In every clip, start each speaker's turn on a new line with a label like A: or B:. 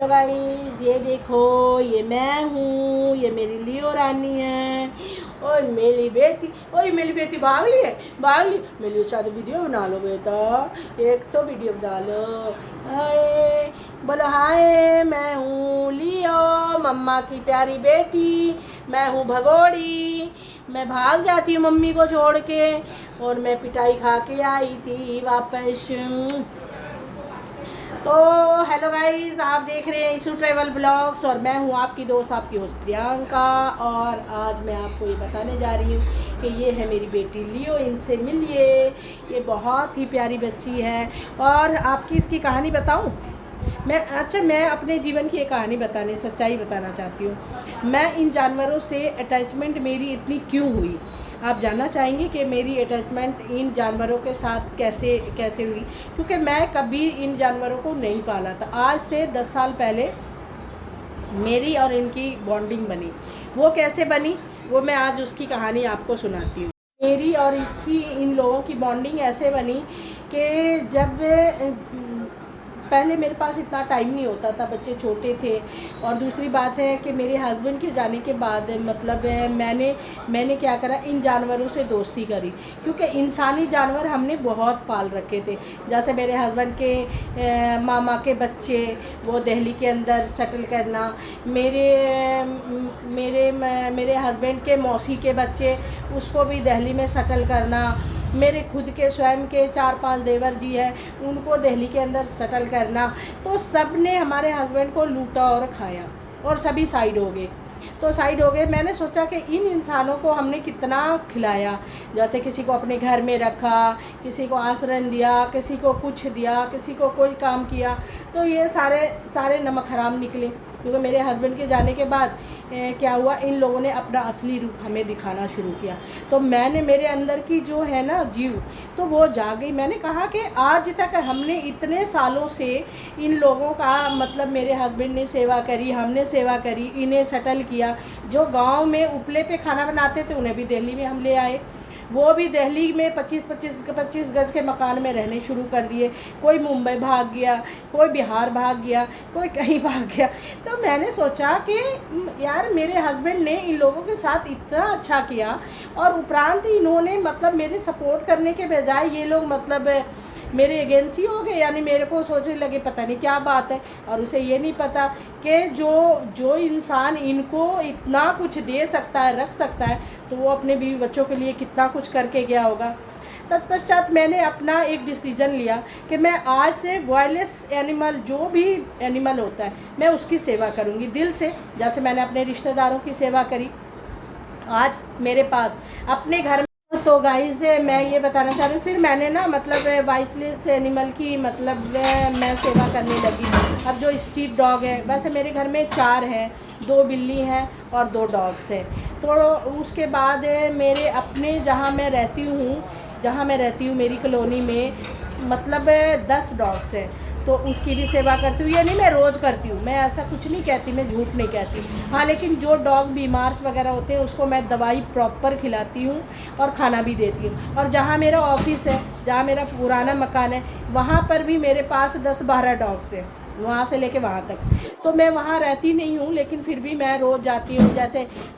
A: तो गाइस ये देखो, ये मैं हूँ, ये मेरी लियो रानी है और मेरी बेटी। ओए मेरी बेटी भाग ली है, भाग ली। मेरे साथ वीडियो बना लो बेटा, एक तो वीडियो बना लो। हाय बोलो, हाय मैं हूँ लियो, मम्मा की प्यारी बेटी। मैं हूँ भगोड़ी, मैं भाग जाती हूँ मम्मी को छोड़ के और मैं पिटाई खा के आई थी वापस। तो हेलो गाइस, आप देख रहे हैं इशू ट्रैवल ब्लॉग्स और मैं हूं आपकी दोस्त, आपकी होस्ट प्रियंका। और आज मैं आपको ये बताने जा रही हूँ कि ये है मेरी बेटी लियो, इनसे मिलिए। ये बहुत ही प्यारी बच्ची है और आपकी इसकी कहानी बताऊं मैं अपने जीवन की एक कहानी बताने, सच्चाई बताना चाहती हूँ। मैं इन जानवरों से अटैचमेंट मेरी इतनी क्यों हुई, आप जानना चाहेंगे कि मेरी अटैचमेंट इन जानवरों के साथ कैसे कैसे हुई। क्योंकि मैं कभी इन जानवरों को नहीं पाला था। आज से 10 साल पहले मेरी और इनकी बॉन्डिंग बनी। वो कैसे बनी, वो मैं आज उसकी कहानी आपको सुनाती हूँ। मेरी और इसकी, इन लोगों की बॉन्डिंग ऐसे बनी कि जब पहले मेरे पास इतना टाइम नहीं होता था, बच्चे छोटे थे। और दूसरी बात है कि मेरे हस्बैंड के जाने के बाद मतलब मैंने क्या करा, इन जानवरों से दोस्ती करी। क्योंकि इंसानी जानवर हमने बहुत पाल रखे थे। जैसे मेरे हस्बैंड के मामा के बच्चे, वो दिल्ली के अंदर सेटल करना, मेरे हस्बैंड के मौसी के बच्चे, उसको भी दिल्ली में सेटल करना। मेरे खुद के स्वयं के 4-5 देवर जी हैं, उनको दिल्ली के अंदर सेटल करना। तो सब ने हमारे हस्बैंड को लूटा और खाया और सभी साइड हो गए। तो साइड हो गए। मैंने सोचा कि इन इंसानों को हमने कितना खिलाया, जैसे किसी को अपने घर में रखा, किसी को आश्रय दिया, किसी को कुछ दिया, किसी को कोई काम किया, तो ये सारे नमक हराम निकले। क्योंकि मेरे हस्बैंड के जाने के बाद क्या हुआ, इन लोगों ने अपना असली रूप हमें दिखाना शुरू किया। तो मैंने, मेरे अंदर की जो है ना जीव, तो वो जाग गई। मैंने कहा कि आज तक हमने इतने सालों से इन लोगों का, मतलब मेरे हस्बैंड ने सेवा करी, हमने सेवा करी, इन्हें सेटल किया। जो गांव में उपले पे खाना बनाते थे उन्हें भी दिल्ली में हम ले आए। वो भी दिल्ली में 25 गज के मकान में रहने शुरू कर दिए। कोई मुंबई भाग गया, कोई बिहार भाग गया, कोई कहीं भाग गया। तो मैंने सोचा कि यार, मेरे हस्बैंड ने इन लोगों के साथ इतना अच्छा किया और उपरांत इन्होंने मतलब मेरे सपोर्ट करने के बजाय ये लोग मतलब मेरे एजेंसी हो गए। यानी मेरे को सोचने लगे पता नहीं क्या बात है। और उसे ये नहीं पता कि जो इंसान इनको इतना कुछ दे सकता है, रख सकता है, तो वो अपने बीवी बच्चों के लिए कितना कुछ करके गया होगा। तत्पश्चात मैंने अपना एक डिसीज़न लिया कि मैं आज से वॉयलेस एनिमल, जो भी एनिमल होता है, मैं उसकी सेवा करूँगी दिल से। जैसे मैंने अपने रिश्तेदारों की सेवा करी, आज मेरे पास अपने घर में। तो गाइस मैं ये बताना चाह रही हूँ, फिर मैंने ना मतलब वॉइसलेस एनिमल की मतलब मैं सेवा करने लगी। अब जो स्ट्रीट डॉग है, वैसे मेरे घर में 4 हैं, 2 बिल्ली हैं और 2 डॉग्स हैं। तो उसके बाद मेरे अपने जहाँ मैं रहती हूँ मेरी कॉलोनी में मतलब 10 डॉग्स हैं। तो उसकी भी सेवा करती हूँ। ये नहीं मैं रोज़ करती हूँ, मैं ऐसा कुछ नहीं कहती, मैं झूठ नहीं कहती। हाँ, लेकिन जो डॉग बीमार वगैरह होते हैं उसको मैं दवाई प्रॉपर खिलाती हूँ और खाना भी देती हूँ। और जहाँ मेरा ऑफिस है, जहाँ मेरा पुराना मकान है, वहाँ पर भी मेरे पास 10-12 डॉग्स हैं, वहाँ से लेके वहाँ तक। तो मैं वहाँ रहती नहीं हूँ, लेकिन फिर भी मैं रोज़ जाती हूँ।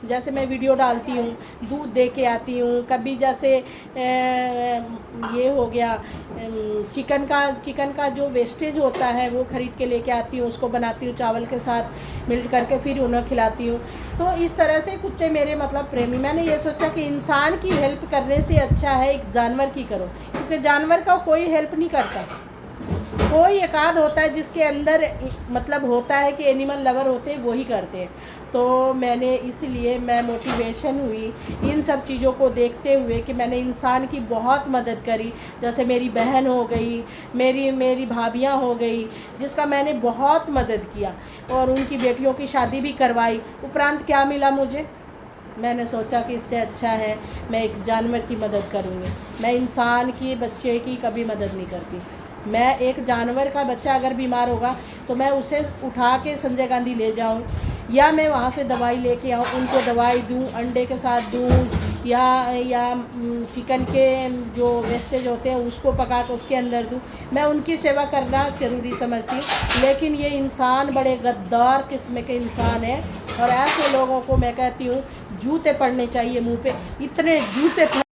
A: जैसे मैं वीडियो डालती हूँ, दूध दे के आती हूँ। कभी जैसे ये हो गया, चिकन का जो वेस्टेज होता है वो ख़रीद के लेके आती हूँ, उसको बनाती हूँ चावल के साथ मिल्ट करके, फिर उन्हें खिलाती हूँ। तो इस तरह से कुत्ते मेरे मतलब प्रेमी। मैंने ये सोचा कि इंसान की हेल्प करने से अच्छा है एक जानवर की करो, क्योंकि जानवर का कोई हेल्प नहीं करता। कोई एकाध होता है जिसके अंदर मतलब होता है कि एनिमल लवर होते हैं, वही करते हैं। तो मैंने इसलिए मैं मोटिवेशन हुई इन सब चीज़ों को देखते हुए कि मैंने इंसान की बहुत मदद करी। जैसे मेरी बहन हो गई, मेरी भाभियाँ हो गई, जिसका मैंने बहुत मदद किया और उनकी बेटियों की शादी भी करवाई। उपरांत क्या मिला मुझे, मैंने सोचा कि इससे अच्छा है मैं एक जानवर की मदद करूँगी। मैं इंसान की, बच्चे की कभी मदद नहीं करती। मैं एक जानवर का बच्चा अगर बीमार होगा तो मैं उसे उठा के संजय गांधी ले जाऊं, या मैं वहाँ से दवाई लेके आऊँ, उनको दवाई दूँ, अंडे के साथ दूँ, या चिकन के जो वेस्टेज होते हैं उसको पका कर उसके अंदर दूँ। मैं उनकी सेवा करना ज़रूरी समझती हूँ, लेकिन ये इंसान बड़े गद्दार किस्म के इंसान है और ऐसे लोगों को मैं कहती हूँ जूते पड़ने चाहिए मुँह पे, इतने जूते